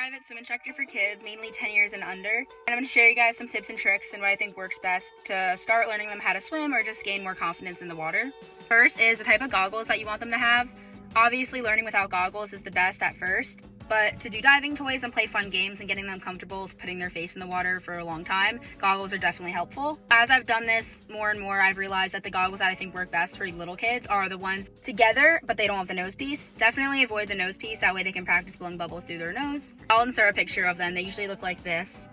private swim instructor for kids, mainly 10 years and under. And I'm going to share you guys some tips and tricks and what I think works best to start learning them how to swim or just gain more confidence in the water. First is the type of goggles that you want them to have. Obviously, learning without goggles is the best at first, but to do diving toys and play fun games and getting them comfortable with putting their face in the water for a long time, goggles are definitely helpful. As I've done this more and more, I've realized that the goggles that I think work best for little kids are the ones together, but they don't have the nose piece. Definitely avoid the nose piece, that way they can practice blowing bubbles through their nose. I'll insert a picture of them. They usually look like this.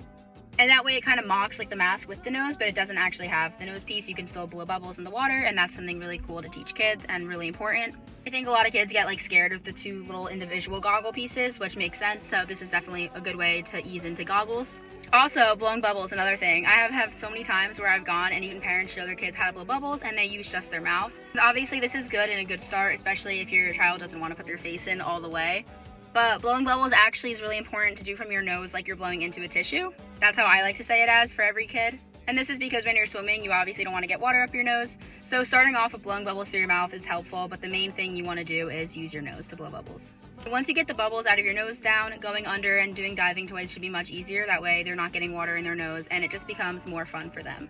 And that way it kind of mocks like the mask with the nose, but it doesn't actually have the nose piece. You can still blow bubbles in the water, and that's something really cool to teach kids and really important. I think a lot of kids get like scared of the two little individual goggle pieces, which makes sense. So this is definitely a good way to ease into goggles. Also, blowing bubbles, another thing. I have had so many times where I've gone and even parents show their kids how to blow bubbles and they use just their mouth. Obviously this is good and a good start, especially if your child doesn't want to put their face in all the way. But blowing bubbles actually is really important to do from your nose like you're blowing into a tissue. That's how I like to say it as for every kid. And this is because when you're swimming, you obviously don't want to get water up your nose. So starting off with blowing bubbles through your mouth is helpful, but the main thing you want to do is use your nose to blow bubbles. Once you get the bubbles out of your nose down, going under and doing diving toys should be much easier. That way they're not getting water in their nose and it just becomes more fun for them.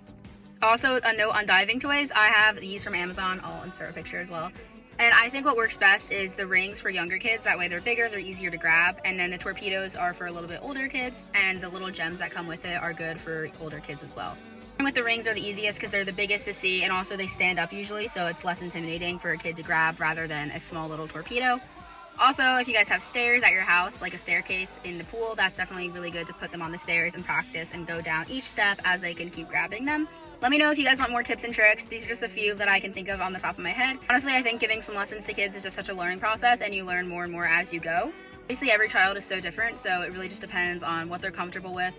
Also, a note on diving toys, I have these from Amazon. I'll insert a picture as well. And I think what works best is the rings for younger kids. That way they're bigger, they're easier to grab. And then the torpedoes are for a little bit older kids, and the little gems that come with it are good for older kids as well. And with the rings are the easiest because they're the biggest to see, and also they stand up usually, so it's less intimidating for a kid to grab rather than a small little torpedo. Also, if you guys have stairs at your house, like a staircase in the pool, that's definitely really good to put them on the stairs and practice and go down each step as they can keep grabbing them. Let me know if you guys want more tips and tricks. These are just a few that I can think of on the top of my head. Honestly, I think giving some lessons to kids is just such a learning process, and you learn more and more as you go. Obviously, every child is so different, so it really just depends on what they're comfortable with.